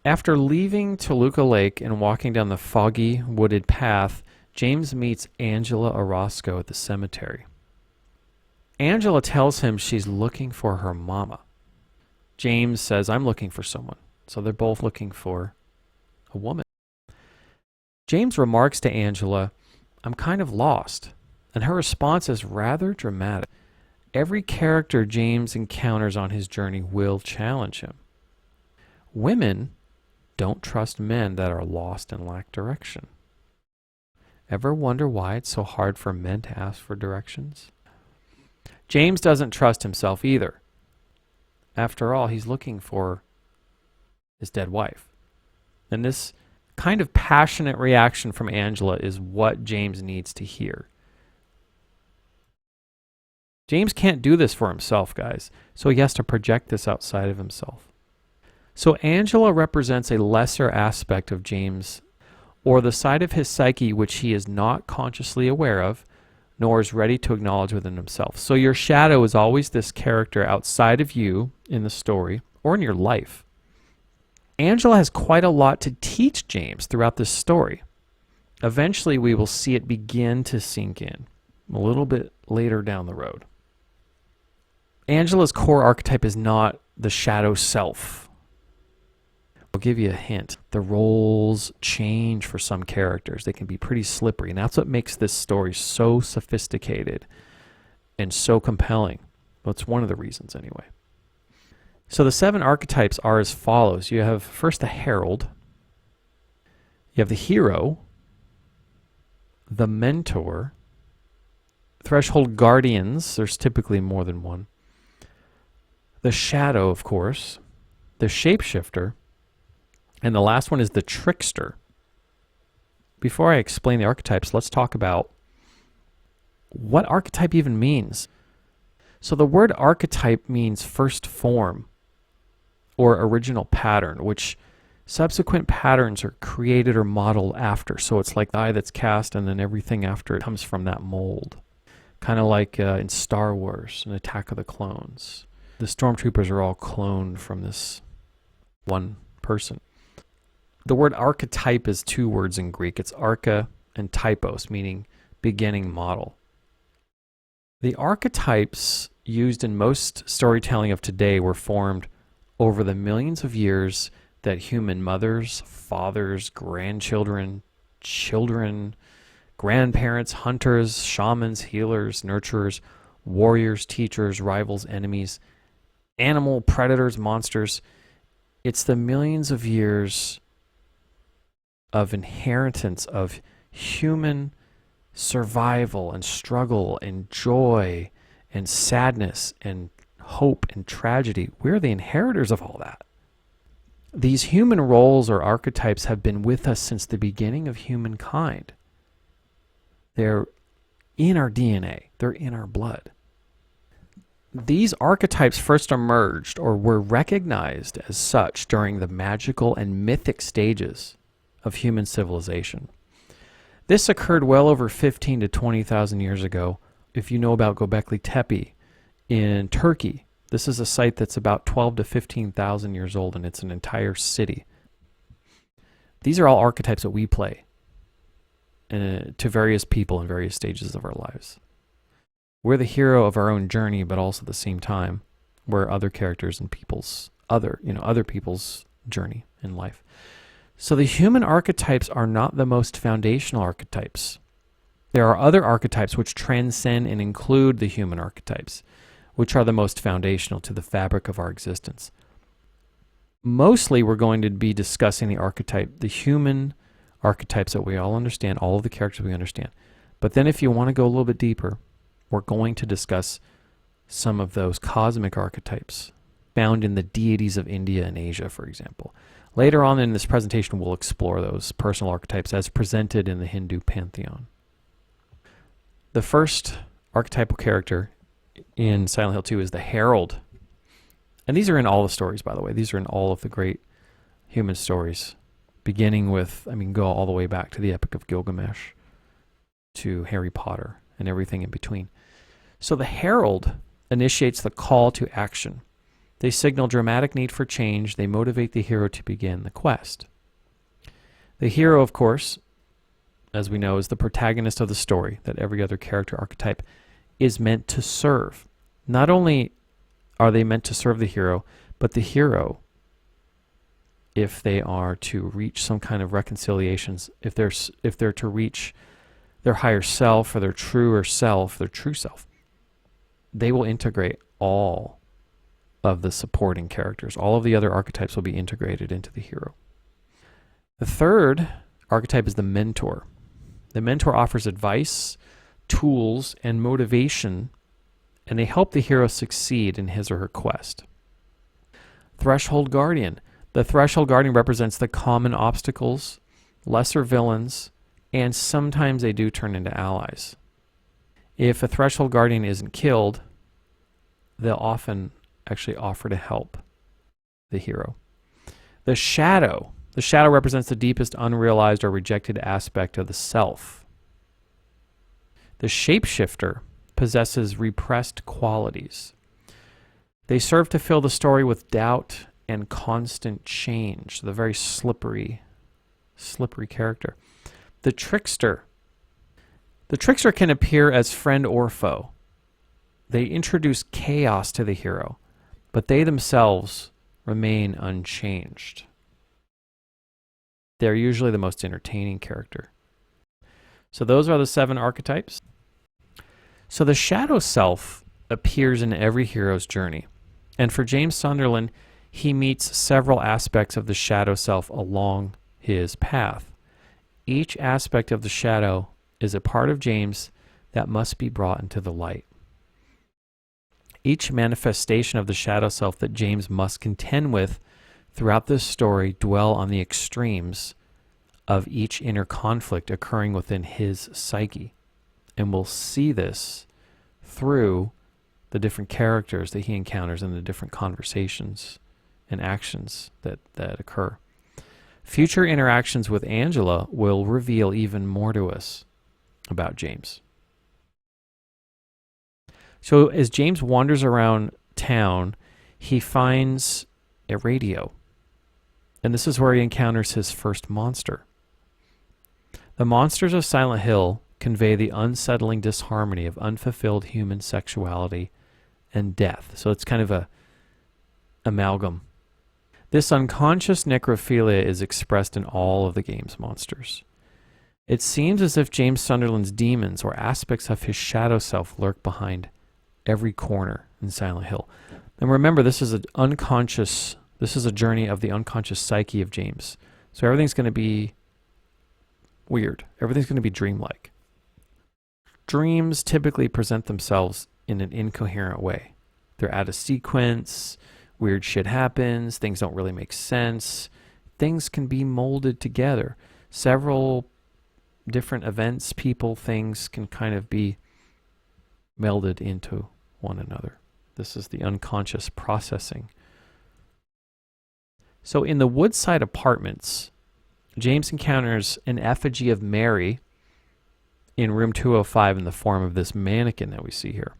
After leaving Toluca Lake and walking down the foggy, wooded path, James meets Angela Orosco at the cemetery. Angela tells him she's looking for her mama. James says, I'm looking for someone. So they're both looking for a woman. James remarks to Angela, I'm kind of lost. And her response is rather dramatic. Every character James encounters on his journey will challenge him. Women don't trust men that are lost and lack direction. Ever wonder why it's so hard for men to ask for directions? James doesn't trust himself either. After all, he's looking for his dead wife. And this kind of passionate reaction from Angela is what James needs to hear. James can't do this for himself, guys, so he has to project this outside of himself. So Angela represents a lesser aspect of James, or the side of his psyche which he is not consciously aware of, nor is ready to acknowledge within himself. So your shadow is always this character outside of you in the story, or in your life. Angela has quite a lot to teach James throughout this story. Eventually we will see it begin to sink in, a little bit later down the road. Angela's core archetype is not the shadow self. I'll give you a hint. The roles change for some characters. They can be pretty slippery, and that's what makes this story so sophisticated and so compelling. Well, it's one of the reasons anyway. So the 7 archetypes are as follows. You have first the Herald. You have the Hero, the Mentor, Threshold Guardians. There's typically more than one. The Shadow, of course, the Shapeshifter, and the last one is the Trickster. Before I explain the archetypes, let's talk about what archetype even means. So the word archetype means first form or original pattern, which subsequent patterns are created or modeled after. So it's like the eye that's cast and then everything after it comes from that mold. Kind of like in Star Wars, an Attack of the Clones. The stormtroopers are all cloned from this one person. The word archetype is 2 words in Greek. It's archa and typos, meaning beginning model. The archetypes used in most storytelling of today were formed over the millions of years that human mothers, fathers, grandchildren, children, grandparents, hunters, shamans, healers, nurturers, warriors, teachers, rivals, enemies, animal predators, monsters. It's the millions of years of inheritance of human survival and struggle and joy and sadness and hope and tragedy. We're the inheritors of all that. These human roles or archetypes have been with us since the beginning of humankind. They're in our DNA. They're in our blood. These archetypes first emerged or were recognized as such during the magical and mythic stages of human civilization. This occurred well over 15 to 20,000 years ago. If you know about Göbekli Tepe in Turkey, this is a site that's about 12 to 15,000 years old, and it's an entire city. These are all archetypes that we play to various people in various stages of our lives. We're the hero of our own journey, but also at the same time, we're other characters in other people's journey in life. So the human archetypes are not the most foundational archetypes. There are other archetypes which transcend and include the human archetypes, which are the most foundational to the fabric of our existence. Mostly we're going to be discussing the human archetypes that we all understand, all of the characters we understand. But then if you want to go a little bit deeper, we're going to discuss some of those cosmic archetypes found in the deities of India and Asia, for example. Later on in this presentation, we'll explore those personal archetypes as presented in the Hindu pantheon. The first archetypal character in Silent Hill 2 is the Herald. And these are in all the stories, by the way. These are in all of the great human stories, beginning with, go all the way back to the Epic of Gilgamesh, to Harry Potter, and everything in between. So the Herald initiates the call to action. They signal dramatic need for change. They motivate the hero to begin the quest. The hero, of course, as we know, is the protagonist of the story that every other character archetype is meant to serve. Not only are they meant to serve the hero, but the hero, if they are to reach some kind of reconciliations, if they're to reach their higher self or their true self, they will integrate all of the supporting characters. All of the other archetypes will be integrated into the hero. The third archetype is the mentor. The mentor offers advice, tools, and motivation, and they help the hero succeed in his or her quest. Threshold Guardian. The Threshold Guardian represents the common obstacles, lesser villains, and sometimes they do turn into allies. If a Threshold Guardian isn't killed, they'll often actually offer to help the hero. The Shadow. The shadow represents the deepest unrealized or rejected aspect of the self. The shapeshifter possesses repressed qualities. They serve to fill the story with doubt and constant change. The very slippery character. The trickster. The trickster can appear as friend or foe. They introduce chaos to the hero, but they themselves remain unchanged. They're usually the most entertaining character. So those are the 7 archetypes. So the shadow self appears in every hero's journey. And for James Sunderland, he meets several aspects of the shadow self along his path. Each aspect of the shadow is a part of James that must be brought into the light. Each manifestation of the shadow self that James must contend with throughout this story dwell on the extremes of each inner conflict occurring within his psyche. And we'll see this through the different characters that he encounters and the different conversations and actions that occur. Future interactions with Angela will reveal even more to us about James. So as James wanders around town, he finds a radio. And this is where he encounters his first monster. The monsters of Silent Hill convey the unsettling disharmony of unfulfilled human sexuality and death. So it's kind of a amalgam. This unconscious necrophilia is expressed in all of the game's monsters. It seems as if James Sunderland's demons or aspects of his shadow self lurk behind every corner in Silent Hill. And remember, this is a journey of the unconscious psyche of James. So everything's going to be weird. Everything's going to be dreamlike. Dreams typically present themselves in an incoherent way. They're out of sequence, weird shit happens, things don't really make sense. Things can be molded together. Several different events, people, things can kind of be melded into one another. This is the unconscious processing. So in the Woodside Apartments, James encounters an effigy of Mary in room 205 in the form of this mannequin that we see here.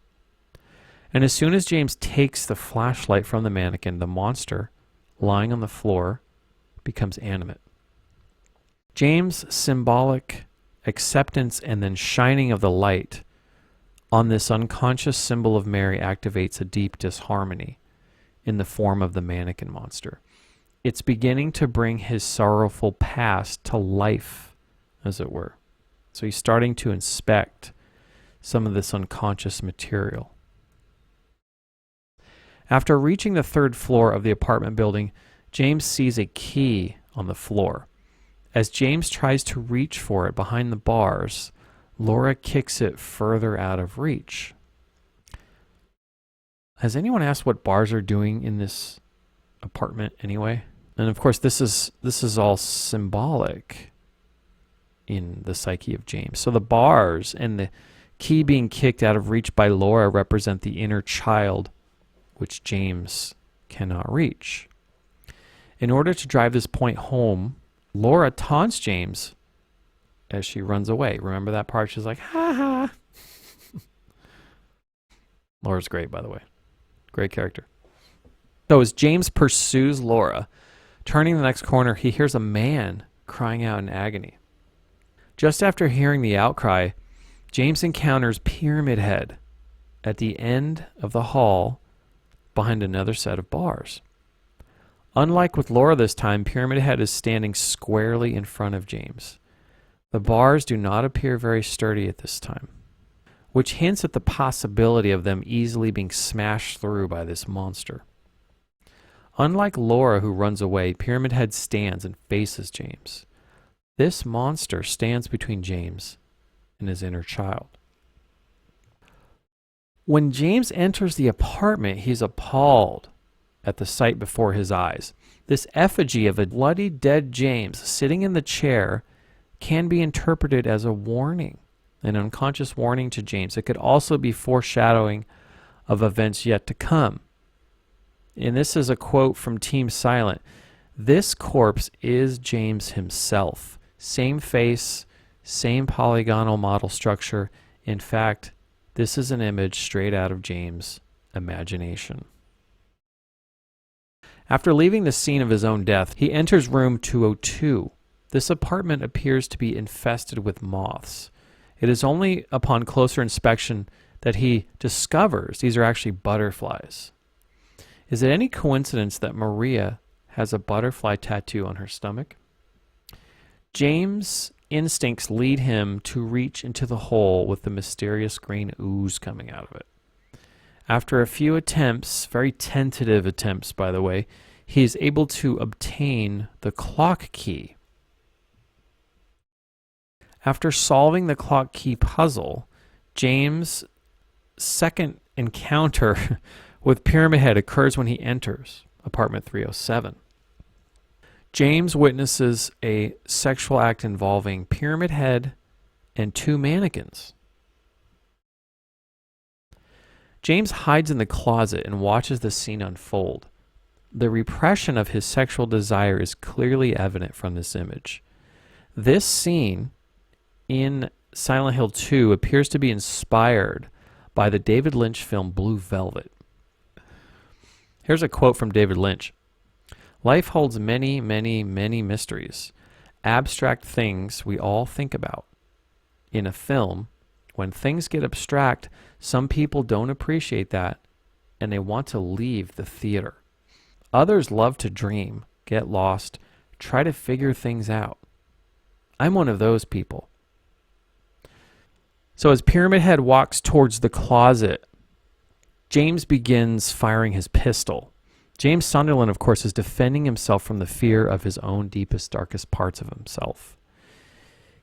And as soon as James takes the flashlight from the mannequin, the monster lying on the floor becomes animate. James' symbolic acceptance and then shining of the light on this unconscious symbol of Mary activates a deep disharmony in the form of the mannequin monster. It's beginning to bring his sorrowful past to life, as it were. So he's starting to inspect some of this unconscious material. After reaching the 3rd floor of the apartment building, James sees a key on the floor. As James tries to reach for it behind the bars, Laura kicks it further out of reach. Has anyone asked what bars are doing in this apartment anyway? And of course, this is all symbolic in the psyche of James. So the bars and the key being kicked out of reach by Laura represent the inner child, which James cannot reach. In order to drive this point home, Laura taunts James as she runs away. Remember that part? She's like, ha ha. Laura's great, by the way. Great character. So as James pursues Laura, turning the next corner, he hears a man crying out in agony. Just after hearing the outcry, James encounters Pyramid Head at the end of the hall behind another set of bars. Unlike with Laura this time, Pyramid Head is standing squarely in front of James. The bars do not appear very sturdy at this time, which hints at the possibility of them easily being smashed through by this monster. Unlike Laura, who runs away, Pyramid Head stands and faces James. This monster stands between James and his inner child. When James enters the apartment, he's appalled at the sight before his eyes. This effigy of a bloody dead James sitting in the chair can be interpreted as a warning, an unconscious warning to James. It could also be foreshadowing of events yet to come. And this is a quote from Team Silent. "This corpse is James himself. Same face, same polygonal model structure. In fact, this is an image straight out of James' imagination." After leaving the scene of his own death, he enters room 202. This apartment appears to be infested with moths. It is only upon closer inspection that he discovers these are actually butterflies. Is it any coincidence that Maria has a butterfly tattoo on her stomach? James' instincts lead him to reach into the hole with the mysterious green ooze coming out of it. After a few attempts, very tentative attempts by the way, he is able to obtain the clock key. After solving the clock key puzzle, James' second encounter with Pyramid Head occurs when he enters apartment 307. James witnesses a sexual act involving Pyramid Head and two mannequins. James hides in the closet and watches the scene unfold. The repression of his sexual desire is clearly evident from this image. This scene in Silent Hill 2 appears to be inspired by the David Lynch film Blue Velvet. Here's a quote from David Lynch. "Life holds many, many, many mysteries, abstract things we all think about. In a film, when things get abstract, some people don't appreciate that and they want to leave the theater. Others love to dream, get lost, try to figure things out. I'm one of those people." So as Pyramid Head walks towards the closet, James begins firing his pistol. James Sunderland, of course, is defending himself from the fear of his own deepest, darkest parts of himself.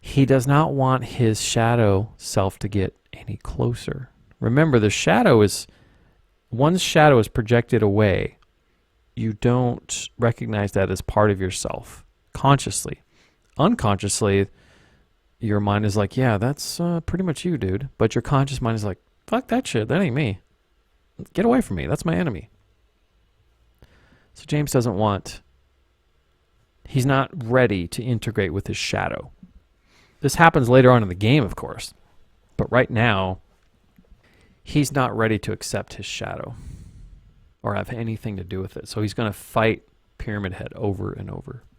He does not want his shadow self to get any closer. Remember, one's shadow is projected away. You don't recognize that as part of yourself consciously. Unconsciously, your mind is like, yeah, that's pretty much you, dude. But your conscious mind is like, fuck that shit. That ain't me. Get away from me. That's my enemy. So James he's not ready to integrate with his shadow. This happens later on in the game, of course. But right now, he's not ready to accept his shadow or have anything to do with it. So he's going to fight Pyramid Head over and over.